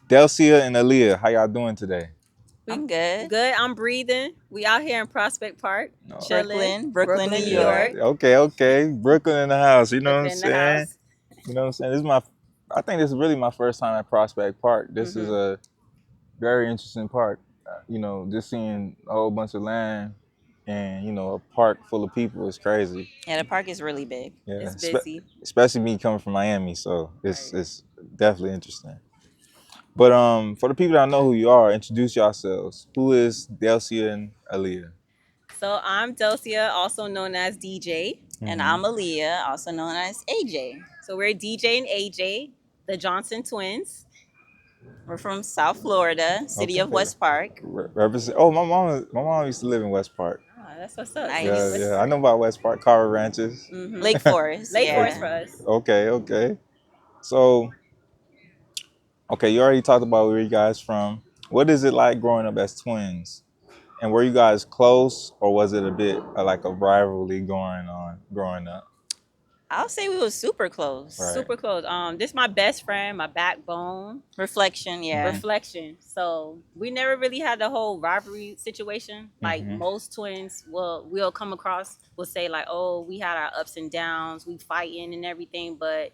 Delcia and Alia, how y'all doing today? I'm We good. good. I'm breathing. We out here in Prospect Park, No. chilling. Brooklyn, New Brooklyn, New Yeah. York. York. Okay. Brooklyn in the house. You know what I'm Brooklyn in the saying? house. You know what I'm saying? I think this is really my first time at Prospect Park. This is hmm a very interesting park. Just seeing a whole bunch of land and a park full of people is crazy. Yeah, the park is really big. Yeah, It's busy. especially me coming from Miami, so it's Right. it's definitely interesting. But for the people that know who you are, introduce yourselves. Who is Delcia and Aaliyah? So I'm Delcia, also known as DJ. And Hmm. I'm Aaliyah, also known as AJ. So we're DJ and AJ, the Johnson twins. We're from South Florida, city Okay. of West Park. Represent. Oh, my mom used to live in West Park. Ah, that's what's up. So you Yeah, Nice. West yeah. I Park. know about West Park, Carver Ranches. Mm-hmm. Lake Forest, Lake Forest yeah. for us. Okay. So, okay, you already talked about where you guys from. What is it like growing up as twins? And were you guys close, or was it a bit like a rivalry going on growing up? I'll say we were super close. Right. Super close. This my best friend, my backbone. Reflection, yeah. Mhm. Reflection. So we never really had the whole rivalry situation. Like Mhm. most twins will come across will say like, oh, we had our ups and downs, we fighting and everything. But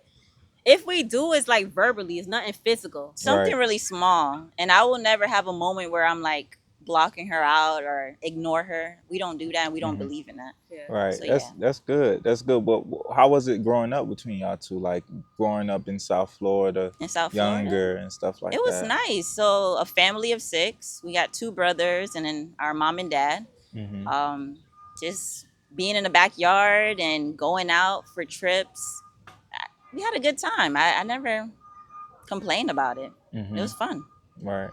if we do, it's like verbally, it's nothing physical. Something Right. really small. And I will never have a moment where I'm like blocking her out or ignore her. We don't do that and we don't Mhm. believe in that. Yeah. Right. So That's yeah. that's good. That's good. But how was it growing up between y'all two? Like growing up in South Florida, In South Florida, younger and stuff it like was that. nice. So a family of six. We got two brothers and then our mom and dad. Mhm. Um, just being in the backyard and going out for trips. We had a good time. I never complained about it. It Mhm. was fun. Right.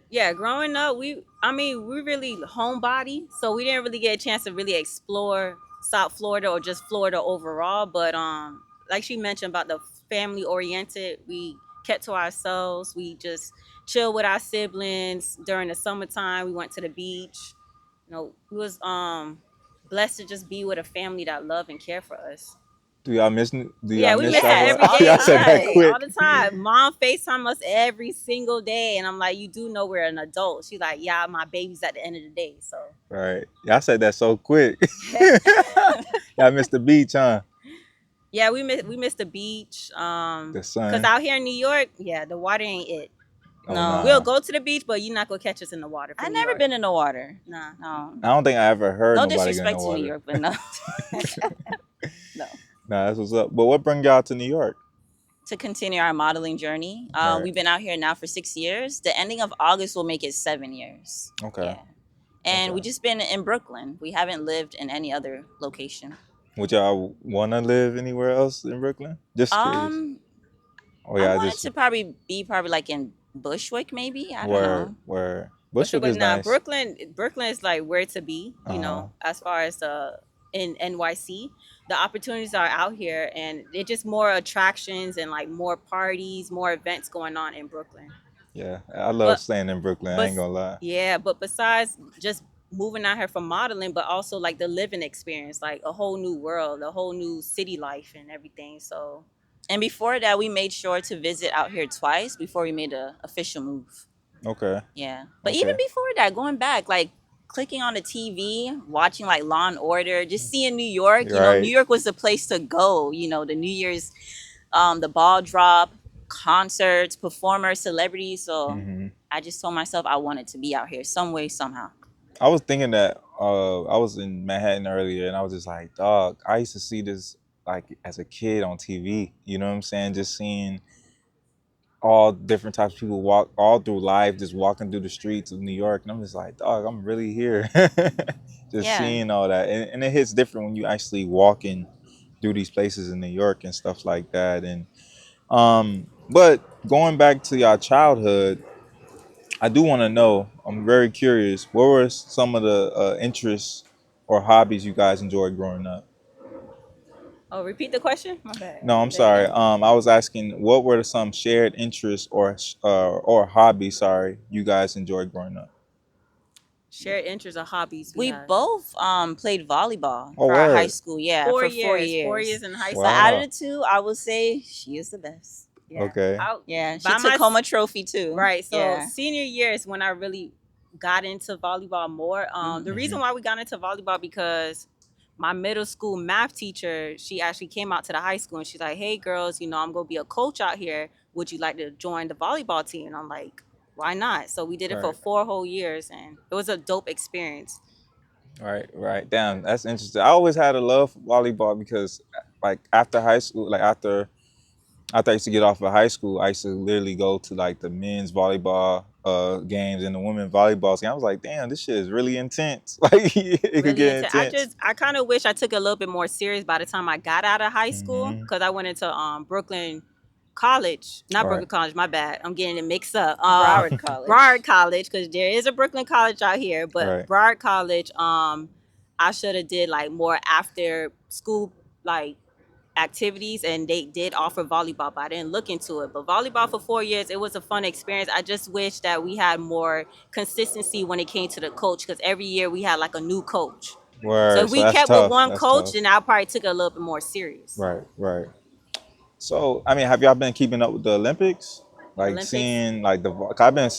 Yeah, growing up, we really homebody, so we didn't really get a chance to really explore South Florida or just Florida overall. But like she mentioned about the family oriented, we kept to ourselves. We just chill with our siblings during the summertime. We went to the beach. We was blessed to just be with a family that love and care for us. Do y'all Yeah, we miss miss South that Yes, every Florida? all the day, Y'all all said that time. day, all quick. the time. Mom FaceTime us every single day, and I'm like, you do know we're an adult. She's like, yeah, my baby's at the end of the day. So Right. Y'all said that so quick. Y'all missed the beach, huh? yeah, we miss the beach. The Cause sun. out here in New York, yeah, the water ain't it. Oh No, We'll nah. go to the beach, but you're not gonna catch us in the water for I New never York. been in the water. Nah. No, I don't think I ever heard no nobody get in the disrespect to New water. York, but no, no. Nah, that's what's up. But what bring y'all to New York? To continue our modeling journey, Right. we've been out here now for 6 years. The ending of August will make it 7 years. Okay. Yeah, and we Okay. just been in Brooklyn. We haven't lived in any other location. Would y'all wanna live anywhere else in Brooklyn? Just curious. Um, Oh I yeah, I wanted just to probably like in Bushwick, maybe. I don't know. where But sure, Bushwick but is now nice. Brooklyn is like where to be. Uh-huh. As far as in NYC, the opportunities are out here, and it's just more attractions and like more parties, more events going on in Brooklyn. Yeah. I love But staying in Brooklyn, I but ain't gonna lie. yeah, but besides just moving out here for modeling, but also like the living experience, like a whole new world, a whole new city life and everything. So And before that, we made sure to visit out here twice before we made a official move. Okay. Yeah. But even Okay. before that, going back, like clicking on the TV, watching like Law and Order, just seeing New York, New Right. York was the place to go. The New Year's, the ball drop, concerts, performers, celebrities. So Hmm. I just told myself I wanted to be out here some way, somehow. I was thinking that I was in Manhattan earlier and I was just like, dog, I used to see this like as a kid on TV. You know what I'm saying? Just seeing all different types of people walk all through life, just walking through the streets of New York. And I'm just like, dog, I'm really here. Just Yeah. seeing all that. And it hits different when you actually walking through these places in New York and stuff like that. And but going back to your childhood, I do want to know. I'm very curious. What were some of the interests or hobbies you guys enjoyed growing up? oh, repeat the question. My bad. No, I'm Say it sorry. again. I was asking what were some shared interests or hobbies, sorry, you guys enjoyed growing up? Shared interests or hobbies we We have. both played volleyball Oh, for our high word. school. Yeah, Four for four years, 4 years years. in high But school. out of Wow. the two, I will say she is the best. Yeah. Okay. Yeah, she By took my home a trophy too. right. So Yeah. senior year is when I really got into volleyball more. The Mhm. reason why we got into volleyball because my middle school math teacher, she actually came out to the high school and she's like, "Hey girls, I'm gonna be a coach out here. Would you like to join the volleyball team?" And I'm like, "Why not?" So we did it for Right. 4 whole years, and it was a dope experience. Right. Right. Damn, that's interesting. I always had a love for volleyball because, like, after high school, like after I used to get off of high school, I used to literally go to like the men's volleyball games and the women's volleyball games. I was like, damn, this shit is really intense. Like, it could Really get into. intense. I kind of wish I took it a little bit more serious by the time I got out of high school Hmm. because I went into Brooklyn College, not Right. Brooklyn College. My bad, I'm getting it mixed up. Broward College. Broward College because there is a Brooklyn College out here, but Right. Broward College. I should have did like more after school like activities, and they did offer volleyball, but I didn't look into it. But volleyball for 4 years, it was a fun experience. I just wish that we had more consistency when it came to the coach because every year we had like a new coach. So Word. if So we that's kept with tough. one That's coach, tough. then I probably took it a little bit more serious. Right. Right. So, I mean, have y'all been keeping up with the Olympics? Like Olympics, seeing like the, 'cause I've been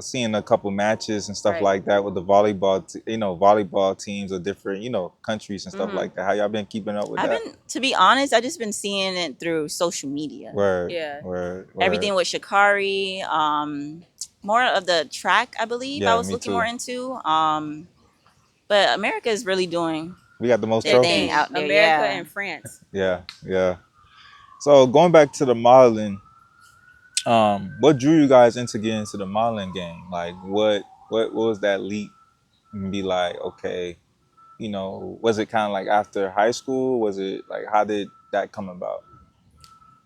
seeing a couple matches and stuff right? like that with the volleyball, volleyball teams of different, countries and stuff Mm-hmm. like that. How y'all been keeping up with I've that? been, to be honest, I just been seeing it through social media. Word, Yeah. word, word. Everything with Shikari, more of the track, I believe I Yeah, was me looking more too. into. But America is really doing We got the most their Their thing thing, trophies. out there. America Yeah. and France. Yeah, yeah. So going back to the modeling, what drew you guys into getting into the modeling game? Like, what was that leap? And be like, okay, was it kind of like after high school? Was it like, how did that come about?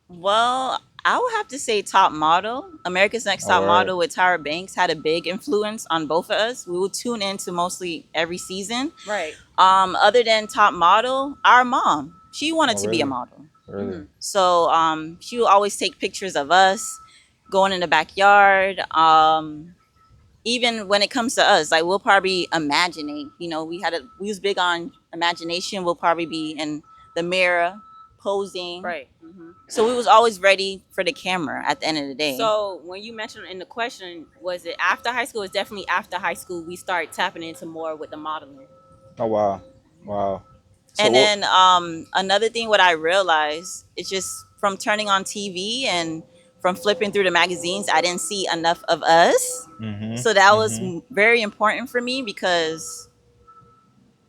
Well, I would have to say Top Model. America's Next Oh, Top word. Model with Tyra Banks had a big influence on both of us. We would tune into mostly every season. Right. Other than Top Model, our mom, she wanted Oh, to be a really? model. Really? Mm-hmm. So she would always take pictures of us going in the backyard. Even when it comes to us, like we'll probably imagining. We was big on imagination. We'll probably be in the mirror posing. Right. Mm-hmm. So we was always ready for the camera at the end of the day. So when you mentioned in the question, was it after high school? It's definitely after high school we start tapping into more with the modeling. Oh, wow. Wow. So And what? then another thing, what I realized is just from turning on TV and from flipping through the magazines, I didn't see enough of us. Mm-hmm. So that was Mm-hmm. very important for me because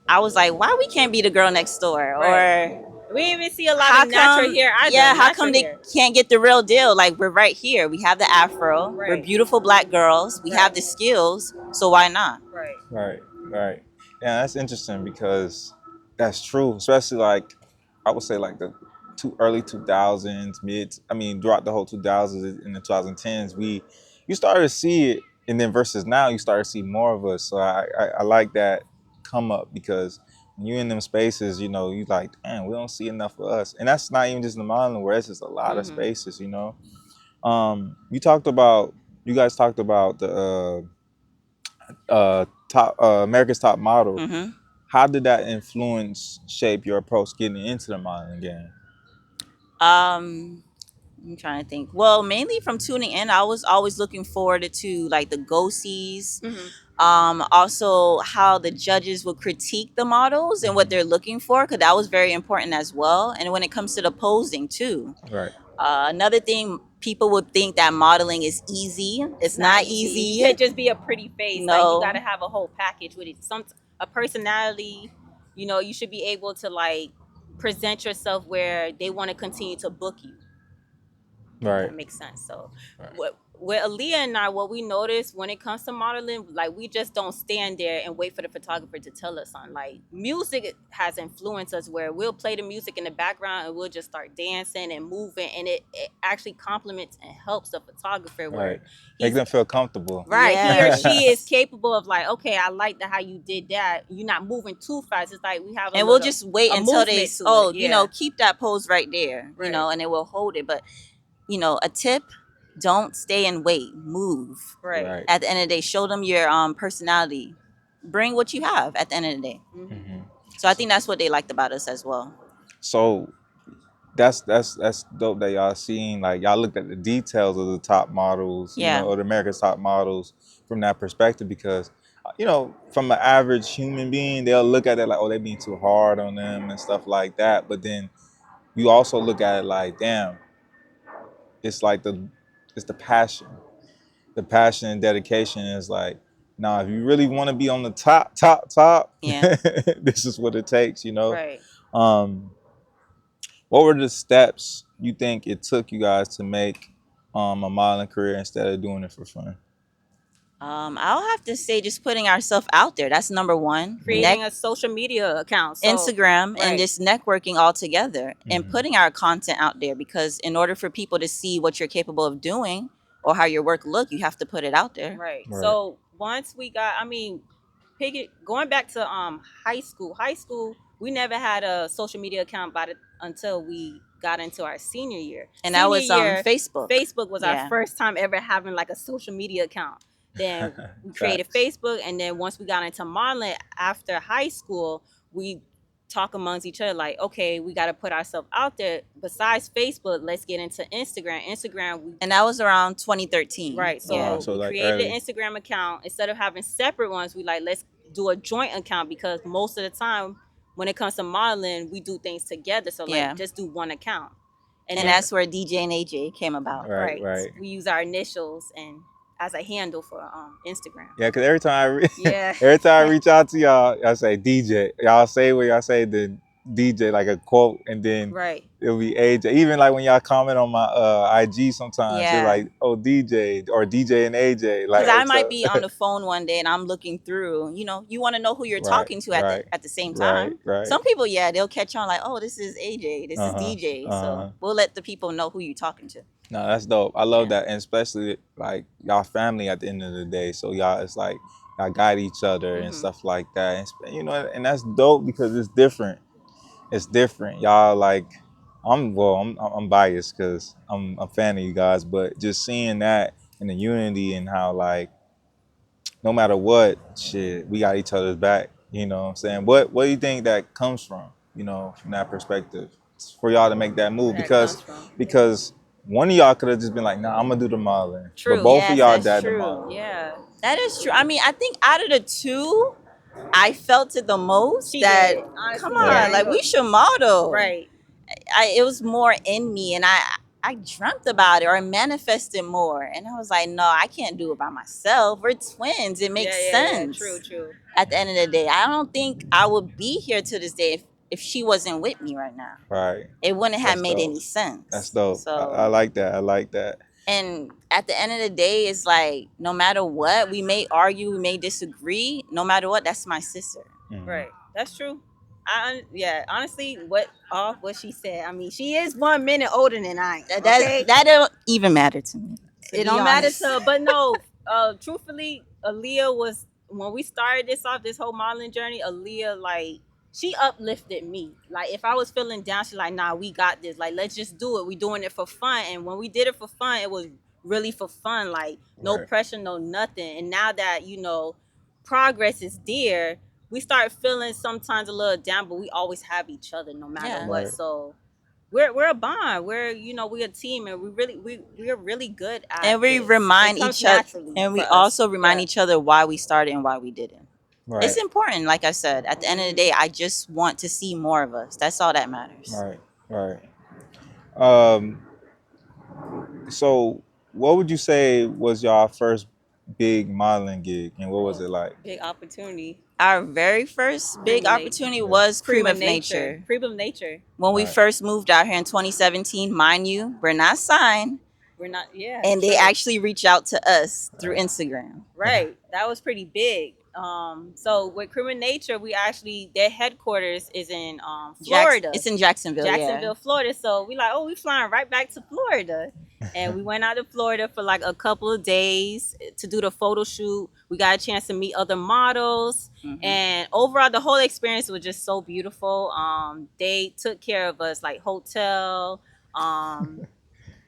I was like, why we can't be the girl next door? Right. Or We didn't even see a lot how of natural come, hair either. yeah, how Natural come they hair. can't get the real deal? Like, we're right here. We have the afro. We're Right. beautiful black girls. We have Right. the skills. So why not? Right. Right. Right. Yeah, that's interesting because that's true. Especially like, I would say like the early 2000s, I mean, throughout the whole 2000s, in the 2010s, you started to see it, and then versus now, you start to see more of us. So I like that come up because when you're in them spaces, you like, damn, we don't see enough of us, and that's not even just in the modeling world. It's just a lot of Mm-hmm. spaces. You guys talked about the top America's Top Model. Hmm. How did that influence shape your approach getting into the modeling game? Um, I'm trying to think. Well, mainly from tuning in, I was always looking forward to like the go-sees. Mm-hmm. Also how the judges would critique the models and what Mhm. they're looking for, because that was very important as well. And when it comes to the posing too, Right. another thing, people would think that modeling is easy. It's not You easy. can't just be a pretty face. Like you got to No. have a whole package with it. A personality. You should be able to like present yourself where they want to continue to book you. If Right. that makes sense. So, Right. with Aaliyah and I, what we noticed when it comes to modeling, like we just don't stand there and wait for the photographer to tell us on. Like music has influenced us where we'll play the music in the background and we'll just start dancing and moving, and it actually complements and helps the photographer where Right. Make he's them feel comfortable. right. He or she is Yes. capable of like, okay, I like how you did that. You're not moving too fast. It's like we have And we'll just wait a until they, movement to it. Yeah. keep that pose right there, Right. and it will hold it. But, a tip, don't stay and wait, move. Right. Right. At the end of the day, show them your personality. Bring what you have at the end of the day. Mm-hmm. Hmm. So I think that's what they liked about us as well. So that's dope that y'all seen, like y'all looked at the details of the top models, you know, Yeah. or the America's top models from that perspective, because you know, from an average human being, they'll look at it like, oh, they being too hard on them and stuff like that. But then you also look at it like, damn, it's like it's the passion. The passion and dedication is like, nah, if you really want to be on the top, Yeah. this is what it takes, you know. Right. Um, what were the steps you think it took you guys to make a modeling career instead of doing it for fun? I'll have to say just putting ourselves out there. That's number one. Creating a social media account. So Instagram and right. just networking all together and Mhm. putting our content out there, because in order for people to see what you're capable of doing or how your work look, you have to put it out there. Right. Right. So once we got, I mean, going back to high school. High school, we never had a social media account until we got into our senior year. And that Senior was year, Facebook. Facebook was our Yeah. first time ever having like a social media account. Then we created Facts. Facebook, and then once we got into modeling after high school, we talk amongst each other like, okay, we got to put ourselves out there. Besides Facebook, let's get into Instagram. And that was around 2013. Right. Yeah. So So we like created an early. Instagram account. Instead of having separate ones, we like, let's do a joint account, because most of the time when it comes to modeling, we do things together. So Yeah. like just do one account. And then that's where DJ and AJ came about. Right, right. we use our initials and as a handle for Instagram. Yeah, cause every time Yeah. every time I reach out to y'all, I say DJ. Y'all say what y'all say the DJ like a quote, and then Right. it'll be AJ. Even like when y'all comment on my IG, sometimes it's Yeah. like, oh, DJ or DJ and AJ. Because I Like might so. be on the phone one day and I'm looking through, you want to know who you're Right, talking to at right, the same right, time. right. Some people, yeah, they'll catch on like, oh, this is AJ, this is Uh-huh, DJ. uh-huh. So we'll let the people know who you're talking to. No, that's dope. I love Yeah. that, and especially like y'all family at the end of the day. So y'all, it's like y'all guide each other and Mhm. stuff like that. And, you know, and that's dope because it's different. It's different. Y'all like, I'm biased because I'm a fan of you guys, but just seeing that and the unity and how like no matter what, shit, we got each other's back. You know what I'm saying? What do you think that comes from? You know, from that perspective, for y'all to make that move, Where that comes from. because one of y'all could have just been like, nah, I'm gonna do the modeling. True. But both of Yes, y'all that's did the true. modeling. Yeah. That is true. I mean, I think out of the two, I felt it the most She that, did. Honestly, come Right. on, like we should model. Right. It was more in me, and I dreamt about it or manifested more, and I was like, no, I can't do it by myself. We're twins. It makes sense. True. True. At the end of the day, I don't think I would be here to this day if she wasn't with me right now. Right. It wouldn't have That's made dope. any sense. That's dope. So I like that. I like that. and at the end of the day, it's like no matter what, we may argue, we may disagree. No matter what, that's my sister. Mhm. Right. That's true. Yeah. Honestly, what she said. I mean, she is 1 minute older than I am. Okay. That don't even matter to me. To It be don't matter honest. to her. But no, truthfully, Aaliyah was, when we started this whole modeling journey, Aaliyah, like, she uplifted me. Like, if I was feeling down, she like, nah, we got this. Like, let's just do it. We doing it for fun. And when we did it for fun, it was really for fun. Like, no Right. pressure, no nothing. And now that, progress is there, we start feeling sometimes a little down, but we always have each other no matter Yeah. what. Right. So we're a bond. We're a team, and we're really good at And we this. remind It comes each other, naturally and we for us. also remind Yeah. each other why we started and why we didn't. Right. It's important, like I said. At the end of the day, I just want to see more of us. That's all that matters. Right. Right. Um. So, what would you say was your first big modeling gig, and what was it like? Big opportunity. Our very first big Cream of opportunity Nature. was Cream of Nature. Nature. Cream of Nature. When we Right. first moved out here in 2017, mind you, we're not signed, We're not. Yeah. and they true. actually reached out to us through Right. Instagram. Right. That was pretty big. So with Cream of Nature, we actually, their headquarters is in Florida. It's in Jacksonville. Jacksonville, Florida. So we like, oh, we flying right back to Florida. And we went out to Florida for like a couple of days to do the photo shoot. We got a chance to meet other models. Yeah. Mhm. And overall, the whole experience was just so beautiful. They took care of us, like hotel.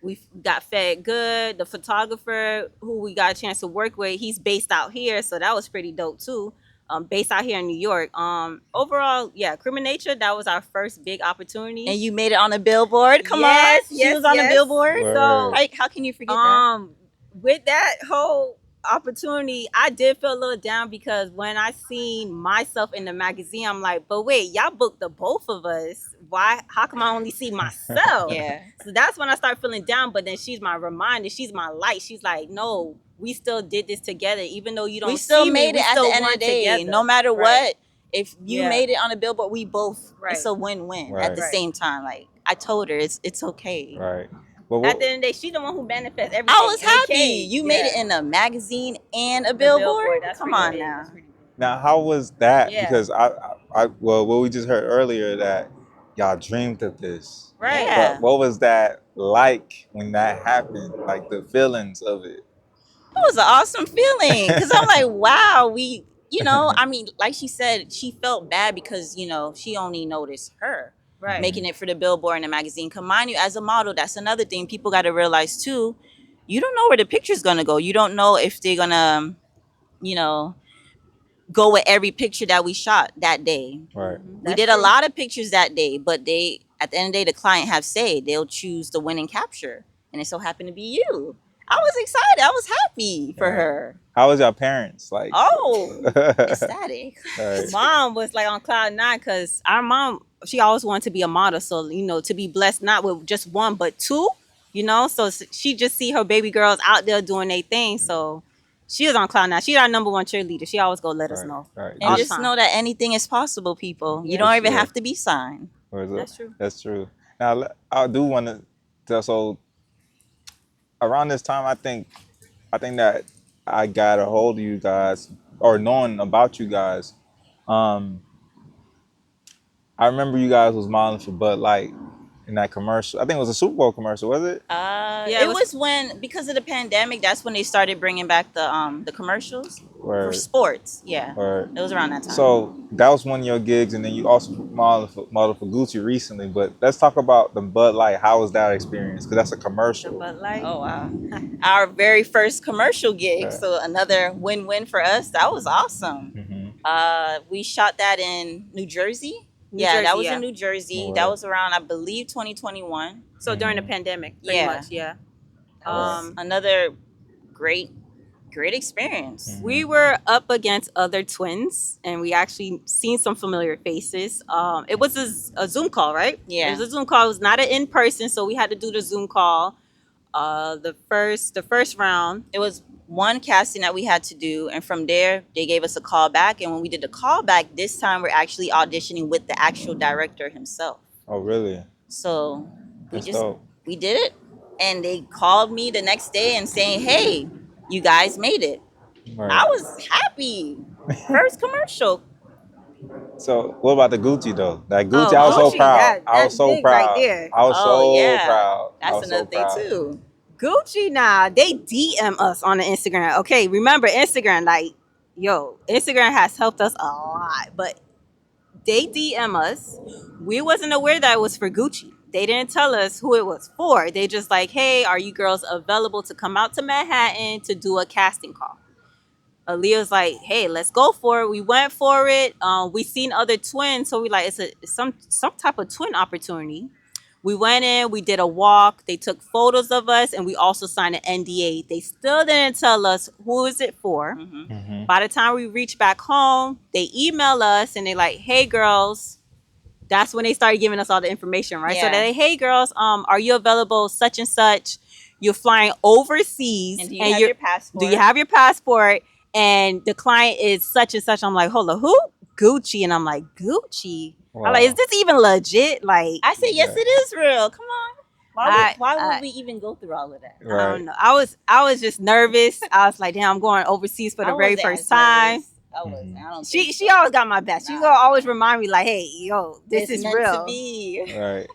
We got fed good. The photographer who we got a chance to work with, he's based out here, so that was pretty dope too. based out here in New York. Overall, yeah, Criminal Nature, that was our first big opportunity. And you made it on a billboard. Come Yes, on, she yes, was on a yes. billboard. So How can you forget that? with that whole opportunity, I did feel a little down because when I seen myself in the magazine, I'm like, but wait, y'all booked the both of us. Why? How come I only see myself? Yeah. So that's when I start feeling down. But then she's my reminder. She's my light. She's like, no, we still did this together, even though you don't We still see me. made We it at still the end of won the day. together. No matter Right. what, if you Yeah. made it on a billboard, we both. Right. It's a win-win Right. at the Right. same time. Like I told her, it's okay. Right. But At the end of the day, she's the one who benefits everything. I was and it happy. came. You made it Yeah. in a magazine and a The billboard. That's Come pretty on big. now. That's pretty big. now, how was that? Yeah. Because well, what we just heard earlier that y'all dreamed of this. Right. Yeah. But what was that like when that happened? Like the feelings of it. It was an awesome feeling because I'm like, wow, I mean, like she said, she felt bad because, she only noticed her Right. making it for the billboard and the magazine. Come mind you, as a model, that's another thing people got to realize too. You don't know where the picture's going to go. You don't know if they're going to, you know, go with every picture that we shot that day. Right. We did a lot of pictures that day, but at the end of the day, the client have say they'll choose the winning capture. And it so happened to be you. I was excited. I was happy for Right. her. How was your parents? Like, Oh, ecstatic. Right. Mom was like on cloud nine because our mom, she always wanted to be a model. So, to be blessed not with just one, but two, so she just see her baby girls out there doing their thing. So she was on cloud nine. She's our number one cheerleader. She always go let us Right. know. Right. And All just the time. know that anything is possible, people. You Yeah. don't even Sure. have to be signed. That's true. That's true. Now, I do want to. So around this time, I think that I got a hold of you guys or knowing about you guys. Um, I remember you guys was modeling for Bud Light in that commercial. I think it was a Super Bowl commercial, was it? Yeah, It was when, because of the pandemic, that's when they started bringing back the commercials for Where sports. Yeah, or it was around that time. so that was one of your gigs, and then you also modeled for Gucci recently. But let's talk about the Bud Light. How was that experience? Because that's a The commercial. Bud Light. Oh wow, our very first commercial gig. Yeah. So another win-win for us. That was awesome. We shot that in New Jersey. That was in New Jersey. Oh, That wow. was around, I believe, 2021. So during the pandemic, pretty Yeah. much, yeah. That was another great experience. We were up against other twins, and we actually seen some familiar faces. It was a Zoom call, right? Yeah. It was a Zoom call. It was not an in person, so we had to do the Zoom call. The first round. It was one casting that we had to do, and from there they gave us a call back. And when we did the call back, this time we're actually auditioning with the actual director himself. Oh, really? So That's dope. we did it, and they called me the next day and saying, "Hey, you guys made it." Right. I was happy. First commercial. So what about the Gucci though? That Gucci, Oh, I was so Gucci, proud. I was that's so big right proud. there. I was Oh, so yeah. proud. I That's was so another thing proud. too. Gucci, nah, they DM us on the Instagram. Okay, remember Instagram, like, Instagram has helped us a lot, but they DM us. We wasn't aware that it was for Gucci. They didn't tell us who it was for. They just like, hey, are you girls available to come out to Manhattan to do a casting call? Aaliyah's like, hey, let's go for it. We went for it. We seen other twins, so we like it's some type of twin opportunity. We went in, we did a walk. They took photos of us, and we also signed an NDA. They still didn't tell us who is it for. By the time we reached back home, they email us and they like, hey girls. That's when they started giving us all the information, right? So Yeah. they, hey girls, are you available such and such? You're flying overseas, And do you have your passport? Do you have your passport? And the client is such and such. I'm like, hold on, who? Gucci. And I'm like, Gucci. Wow. I'm like, is this even legit? Like, I said, yes, Yeah. it is real. Come on. Why I- would we even go through all of that? I Right. don't know. I was just nervous. I was like, damn, I'm going overseas for the I very wasn't first as time. nervous. I wasn't. I don't She think she so. always got my back. She Nah. gonna always remind me like, hey, yo, this It's is meant real. to be. Right.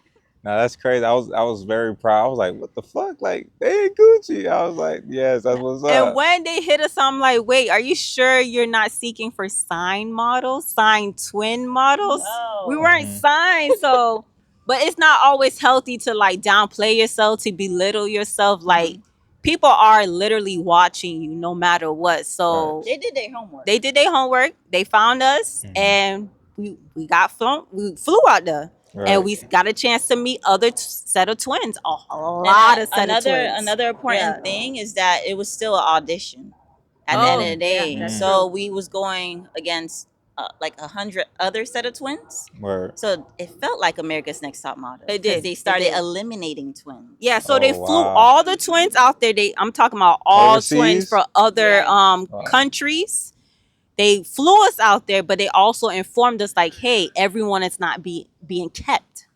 Now that's crazy. I was very proud. I was like, what the fuck? Like, they ain't Gucci. I was like, yes, that's what's up. And when they hit us, I'm like, wait, are you sure you're not seeking for signed models, signed twin models? No. We weren't signed, so. But it's not always healthy to like downplay yourself, to belittle yourself. Like, people are literally watching you no matter what. So They did their homework. they did their homework. They found us, and we got flown. We flew out there, and Right. we got a chance to meet other set of twins. A lot of set of twins. Another important Yeah. thing is that it was still an audition at the end Oh, of the yeah, day. that's So true. we was going against like 100 other set of twins. Word. So it felt like America's Next Top Model. It because did. they It started did. eliminating twins. Yeah, so Oh, they flew wow. all the twins out there. I'm talking about all twins Overseas? from other Yes. Wow. countries. They flew us out there, but they also informed us like, hey, everyone is not being kept.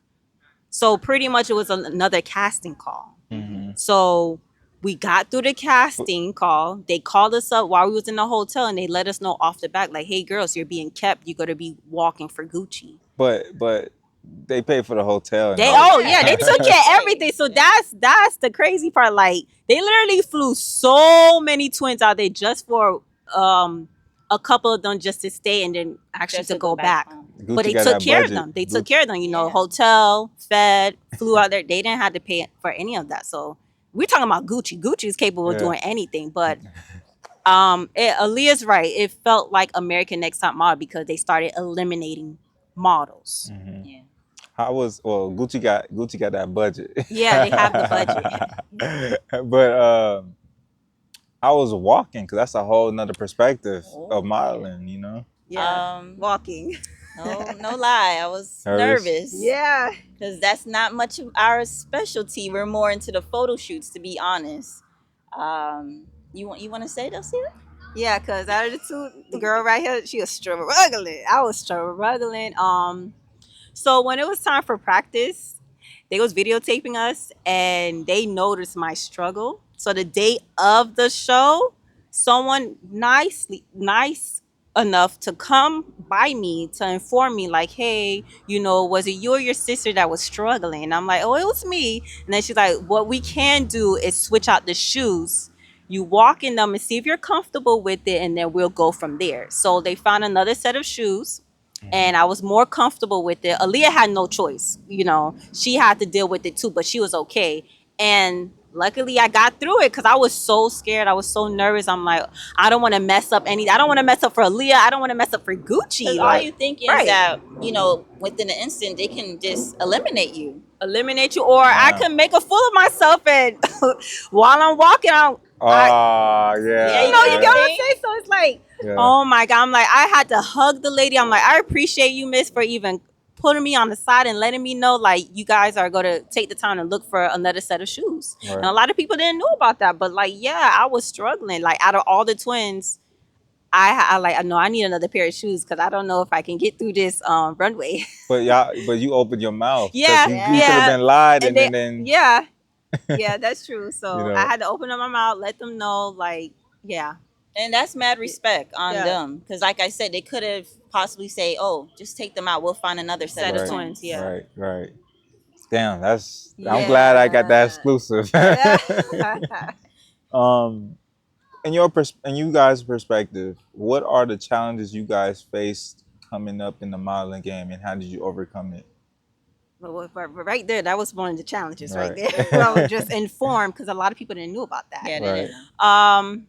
So pretty much it was another casting call. Mm-hmm. So we got through the casting call. They called us up while we was in the hotel, and they let us know off the back, like, hey girls, you're being kept. You're gonna be walking for Gucci. But they pay for the hotel. And They everything. yeah, they took care of everything. So that's the crazy part. Like they literally flew so many twins out there just for a couple of them just to stay and then actually Just to go back. home. Gucci But they got took that care of budget. them. They Gucci- took care of them, you know, Yeah. hotel, fed, flew out there. They didn't have to pay for any of that. So we're talking about Gucci. Gucci is capable of Yeah. doing anything. But Aaliyah's right. It felt like American Next Top Model because they started eliminating models. Mhm. Yeah. How was Gucci got that budget. Yeah, they have the budget. But I was walking because that's a whole nother perspective Oh, of modeling. You know. Yeah, Um, walking. no lie, I was nervous. Yeah. Because that's not much of our specialty. We're more into the photo shoots, to be honest. You want to say, Delcia? Yeah, because out of the two, the girl right here, she was struggling. I was struggling. So when it was time for practice, they was videotaping us and they noticed my struggle. So the day of the show, someone nice enough to come by me to inform me like, hey, you know, was it you or your sister that was struggling? And I'm like, oh, it was me. And then she's like, what we can do is switch out the shoes. You walk in them and see if you're comfortable with it, and then we'll go from there. So they found another set of shoes, and I was more comfortable with it. Aaliyah had no choice, you know, she had to deal with it too, but she was okay. And luckily I got through it because I was so scared. I was so nervous. I'm like, I don't want to mess up I don't want to mess up for Aaliyah. I don't want to mess up for Gucci. Because all Like, you thinking right. is that, you know, within an instant, they can just eliminate you. eliminate you, or I Wow. can make a fool of myself, and while I'm walking, Oh yeah. Yeah, you know, you yeah. get what I'm saying? So it's like, Yeah. oh my God. I'm like, I had to hug the lady. I'm like, I appreciate you, miss, for even putting me on the side and letting me know, like, you guys are going to take the time to look for another set of shoes. Right. And a lot of people didn't know about that. But, like, yeah, I was struggling. Like, out of all the twins, I know I need another pair of shoes because I don't know if I can get through this runway. But you opened your mouth. 'Cause Yeah, you yeah. could have been lied and, they- then yeah. Yeah, that's true. So You know. I had to open up my mouth, let them know, like, yeah. And that's mad respect on Yeah. them. Because like I said, they could have possibly say, oh, just take them out. We'll find another set, Set of of twins. twins, yeah. Right. Damn, I'm Yeah. glad I got that exclusive. In you guys' perspective, what are the challenges you guys faced coming up in the modeling game, and how did you overcome it? But right there, that was one of the challenges right Right. there. I was just informed because a lot of people didn't know about that. Yeah, they Right. didn't know.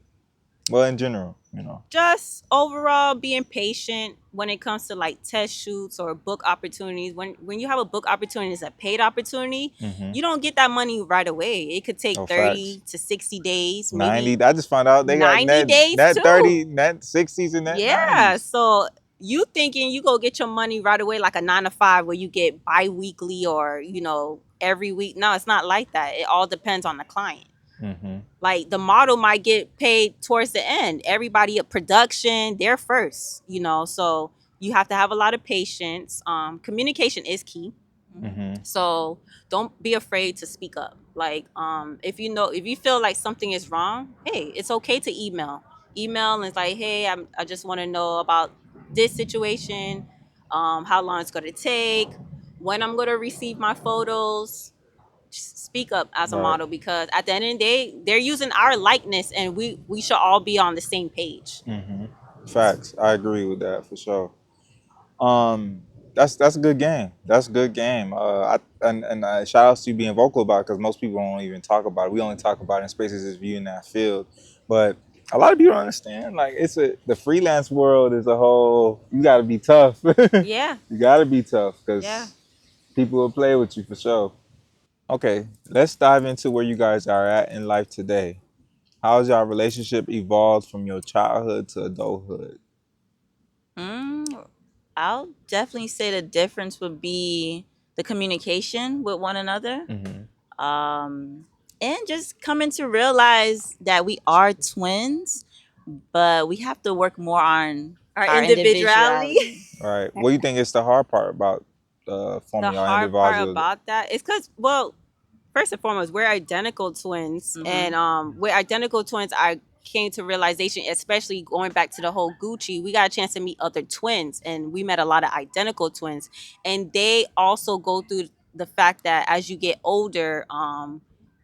Well, in general, you know. Just overall being patient when it comes to like test shoots or book opportunities. When you have a book opportunity, it's a paid opportunity. Mhm. You don't get that money right away. It could take Oh, 30 to 60 days, maybe 90. I just found out they got 90 net, days, net too. 30, net 60s, and net Yeah, 90s. so you thinking you go get your money right away like a 9 to 5 where you get bi-weekly or, you know, every week. No, it's not like that. It all depends on the client. Mm-hmm. Like the model might get paid towards the end. Everybody at production, they're first, you know. So you have to have a lot of patience. Communication is key. Mm-hmm. So don't be afraid to speak up. Like if you feel like something is wrong, hey, it's okay to email and it's like, hey, I just want to know about this situation, how long it's going to take, when I'm going to receive my photos. Just speak up as a Right. model, because at the end of the day, they're using our likeness, and we should all be on the same page. Mm-hmm. Facts. I agree with that for sure. that's a good game. That's a good game. Shout outs to you being vocal about it because most people don't even talk about it. We only talk about it in spaces if you in that field. But a lot of people don't understand. Like the freelance world is a whole. You got to be tough. Yeah, You got to be tough yeah. because people will play with you for sure. Okay, let's dive into where you guys are at in life today. How's your relationship evolved from your childhood to adulthood? Mm, I'll definitely say the difference would be the communication with one another. Hmm. Um, and just coming to realize that we are twins, but we have to work more on Our our individuality. individuality. All right. What do you think is the hard part about The forming your hard part individual? about that is because, well, first and foremost, we're identical twins, Mm-hmm. and we're identical twins. I came to realization, especially going back to the whole Gucci, we got a chance to meet other twins, and we met a lot of identical twins, and they also go through the fact that as you get older,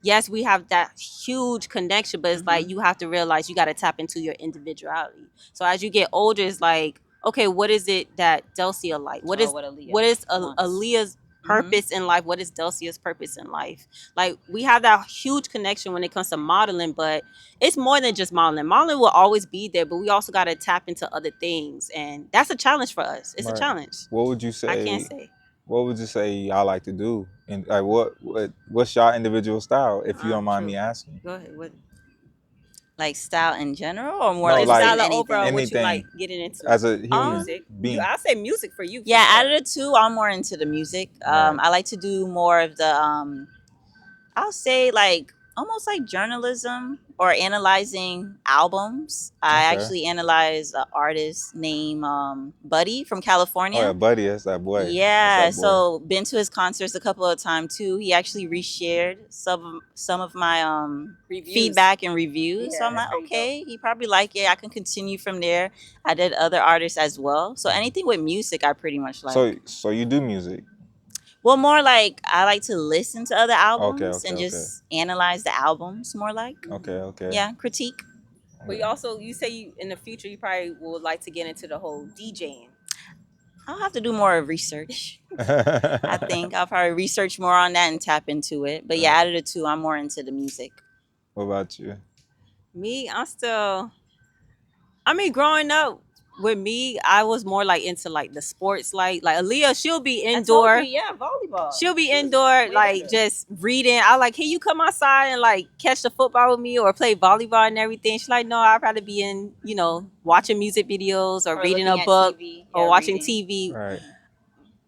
yes, we have that huge connection, but it's like Mm-hmm. you have to realize you got to tap into your individuality. So as you get older, it's like, okay, what is it that Delcia like? What Oh, is what Aaliyah what is wants. Aaliyah's Mm-hmm. purpose in life? What is Delcia's purpose in life? Like we have that huge connection when it comes to modeling, but it's more than just modeling. Modeling will always be there, but we also got to tap into other things, and that's a challenge for us. It's a Right. challenge. What would you I can't say? say. What would you say y'all like to do? And like, what's your individual style? If you don't mind True. me asking. Go ahead. What Like style in general, or more No, like just just like in style of overall? anything? What you like anything getting into? as a human Music. You, being. I'll say music for you for Yeah, out sure. of the two, I'm more into the music. Right. I like to do more of the I'll say like almost like journalism or analyzing albums. I Okay. actually analyze an artist named Buddy from Oh yeah, California. buddy, that's that boy. That's Yeah, that boy. so been to his concerts a couple of times too. He actually reshared some of my Reviews. feedback and reviews. So Yeah, I'm that's like, pretty dope. okay, he probably like it. I can continue from there. I did other artists as well. So anything with music, I pretty much So like. so you do music. Well, more like I like to listen to other Okay, albums okay, and okay. just analyze the albums more like. Okay, okay. Yeah, critique. But you also, you say you in the future you probably would like to get into the whole DJing. I'll have to do more research. I think I'll probably research more on that and tap into it. But yeah, out of the two, I'm more into the music. What about you? Me, I'm still. I mean, growing up with me, I was more like into like the sports, like Aaliyah. She'll be indoor. yeah, volleyball. She'll be indoor, like just reading. I like, hey, you come outside and like catch the football with me or play volleyball and everything. She's like, no, I'd rather be in, watching music videos or reading a looking at book TV. or Yeah, watching reading. TV. Right.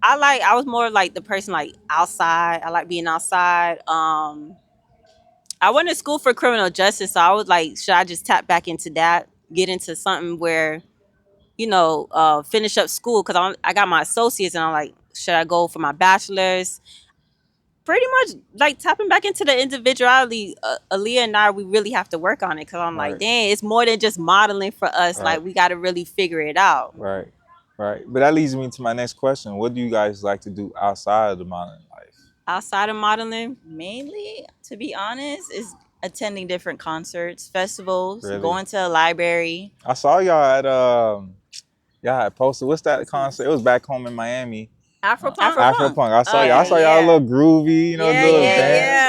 I was more like the person like outside. I like being outside. I went to school for criminal justice, so I was like, should I just tap back into that, get into something where, finish up school because I got my associates and I'm like, should I go for my bachelor's? Pretty much like tapping back into the individuality. Aaliyah and I, we really have to work on it because I'm like, Right. dang, it's more than just modeling for us. Right. Like we got to really figure it out. Right. Right. But that leads me to my next question. What do you guys like to do outside of the modeling life? Outside of modeling, Mainly, to be honest, is attending different concerts, festivals, Really? going to a library. I saw y'all at y'all had posted. What's that concert? It was back home in Miami. Afropunk. Afropunk. Afropunk. I saw y'all. I Yeah, saw y'all a yeah. little groovy, Yeah, little yeah,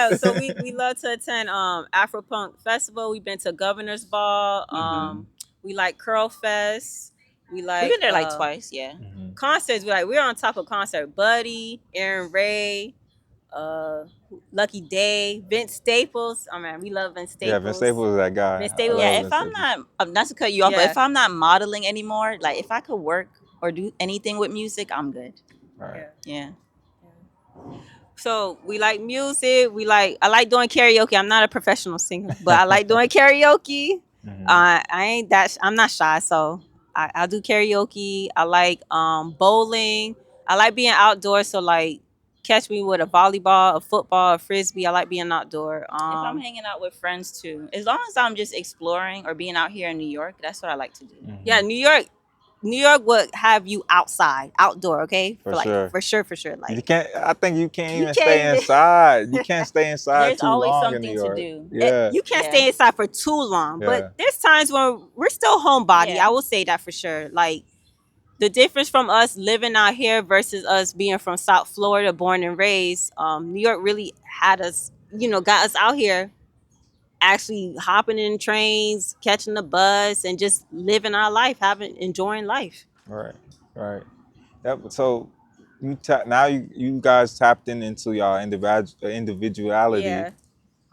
dance. yeah. So we love to attend Afropunk Festival. We've been to Governor's Ball. We like Curl Fest. We like We've been there like twice. Yeah. concerts. We're on top of concert. Buddy, Aaron Ray, Lucky Day, Vince Staples. Oh man, we love Vince Staples. Yeah, Vince Staples is that guy. Vince I Staples. love Yeah, Vince if I'm Staples. not, not to cut you off, but Yeah. if I'm not modeling anymore, like if I could work or do anything with music, I'm good. Right. Yeah. So we like music. I like doing karaoke. I'm not a professional singer, but I like doing karaoke. Mhm. I'm not shy, so I do karaoke. I like bowling. I like being outdoors. So like, catch me with a volleyball, a football, a frisbee. I like being outdoor. If I'm hanging out with friends too, as long as I'm just exploring or being out here in New York, that's what I like to do. Mhm. Yeah, New York would have you outside, outdoor. Okay, For sure. for sure. Like You can't. I think you can't You even can't stay even- inside. You can't stay inside There's too always long in something New to York. do. Yeah. you can't Yeah. stay inside for too long. Yeah. But there's times when we're still homebody. Yeah. I will say that for sure. Like the difference from us living out here versus us being from South Florida, born and raised, New York really had us, got us out here actually hopping in trains, catching the bus, and just living our life, enjoying life. Right, right. Yep. So now you guys tapped into y'all individuality. Yeah,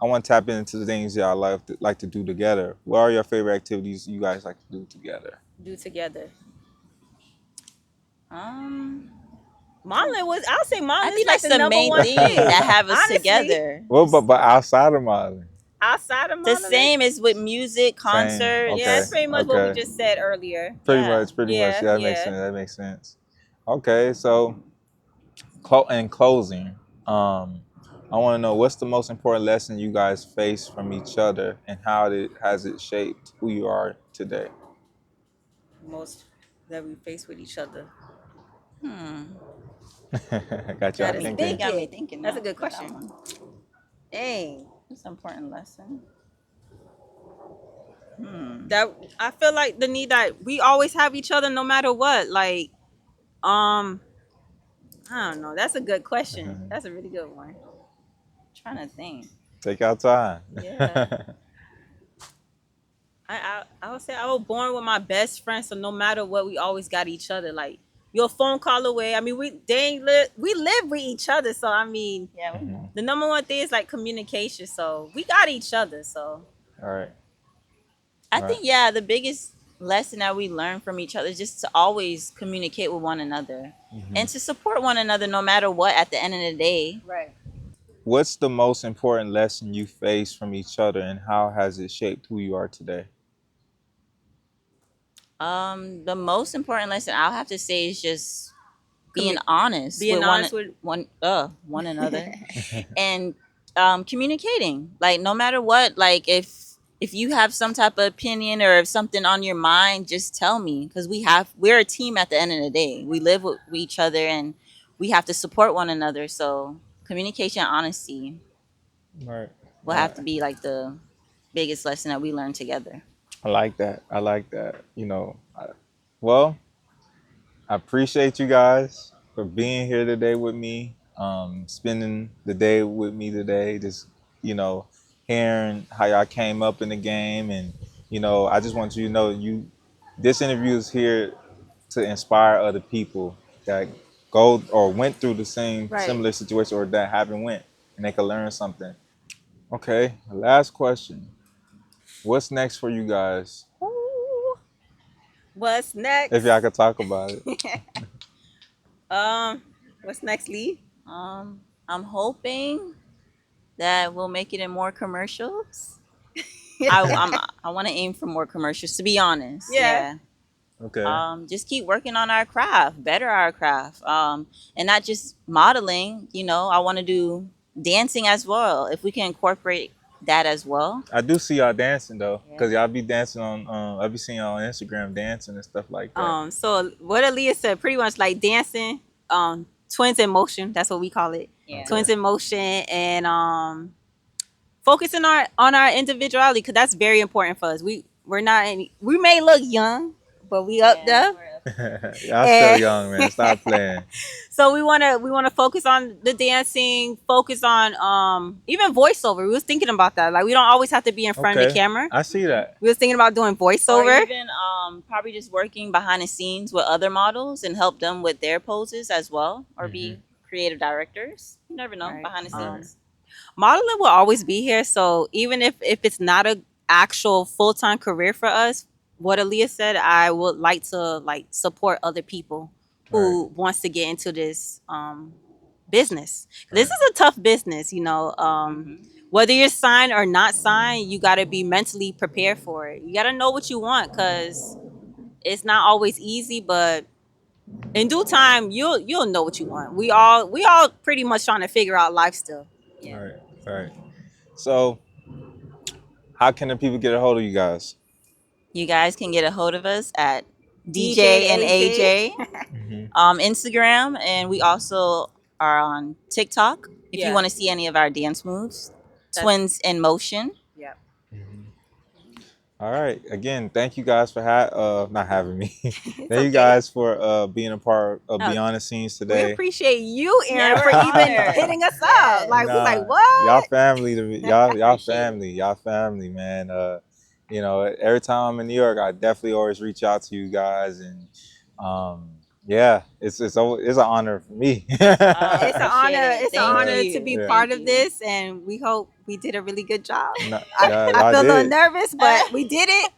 I want to tap into the things y'all like to do together. What are your favorite activities you guys like to do together? do together. Um, I'll say I Marlon is think like that's the the number main one thing thing. that have us Honestly, together. Well, but outside of Marlon, outside of The Marlon, same as with music, same. yeah, it's Okay, concerts. pretty much what we okay. just said earlier. Yeah. Pretty much. Yeah, Yeah, that makes yeah. sense. That makes sense. Okay, so in closing, I want to know what's the most important lesson you guys face from each other, and has it shaped who you are today? Most that we face with each other. Hmm. Got y'all Gotta You thinking. think got me it. thinking That's a now good for that question. one. Dang. It's an important lesson. Hmm. That I feel like the need that we always have each other no matter what. Like, um, I don't know. That's a good question. That's a really good one. Trying to think. Take our time. Yeah. I would say I was born with my best friend, so no matter what, we always got each other. Like you're a phone call away. I mean, we live with each other, so I mean, Yeah, we Mhm. know. the number one thing is like communication. So we got each other. So All right. I All right. think yeah, the biggest lesson that we learn from each other is just to always communicate with one another Mhm. and to support one another no matter what at the end of the day. right. What's the most important lesson you face from each other, and how has it shaped who you are today? The most important lesson I'll have to say is just being Commu- honest being with honest with one another and communicating. Like no matter what, like if you have some type of opinion or if something on your mind, just tell me because we're a team at the end of the day. We live with each other and we have to support one another. So communication, honesty Right. will Right. have to be like the biggest lesson that we learn together. I like that. I like that. Well, I appreciate you guys for being here today with me, spending the day with me today, just, you know, hearing how y'all came up in the game. And, I just want you to know this interview is here to inspire other people that go or went through the same right. similar situation or that haven't went, and they can learn something. Okay, last question. What's next for you guys? Ooh. What's If y'all next? could talk about it. um, what's next, Lee? I'm hoping that we'll make it in more commercials. I want to aim for more commercials. To be honest, Yeah. yeah. Okay. Just keep working on our craft, better our craft, and not just modeling. I want to do dancing as well. If we can incorporate that as well. I do see y'all dancing though, Yeah. cause y'all be dancing on. I be seeing y'all on Instagram dancing and stuff like that. So what Aaliyah said, pretty much like dancing, twins in motion. That's what we call it. Yeah. Okay. Twins in motion, and focusing on our individuality because that's very important for us. We're not any. We may look young, but we up Yeah. there. We're Y'all still And young, man. Stop playing. so we wanna focus on the dancing, focus on even voiceover. We was thinking about that. Like we don't always have to be in front of the Okay, camera. I see that. We was thinking about doing or voiceover. even probably just working behind the scenes with other models and help them with their poses as well, or Hmm. be creative directors. You never know Right. behind the Right. scenes. Modeling will always be here. So even if it's not a actual full time career for us, what Aaliyah said, I would like to like support other people Right. who wants to get into this business. This Right. is a tough business, Hmm. whether you're signed or not signed, you got to be mentally prepared for it. You got to know what you want because it's not always easy, but in due time, you'll know what you want. We all pretty much trying to figure out life still. Yeah. Right. Right. So, how can the people get a hold of you guys? You guys can get a hold of us at DJ DJ and AJ. AJ, Hmm. Instagram, and we also are on TikTok. If you Yeah, want to see any of our dance moves, that's Twins in Motion. yeah. Hmm. All right. Again, thank you guys for not having me. It's Thank you okay. guys for being a part of No, Beyond the Scenes we today. appreciate you, Yeah, Aaron, we're for even honored. hitting us up. Yes. Like we like Nah, y'all what? family to me. Y'all Appreciate it. family. Y'all family, man. Every time I'm in New York, I definitely always reach out to you guys, and um, yeah, it's an honor for me. Oh, It's an appreciate honor. it. It's an Thank honor to you. be Yeah, part Thank of you. this, and we hope we did a really good job. nah, I, I y'all feel a little did. nervous, but we did it.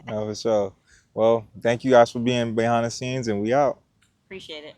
No, for sure. Well, thank you guys for being behind the scenes, and we out. Appreciate it.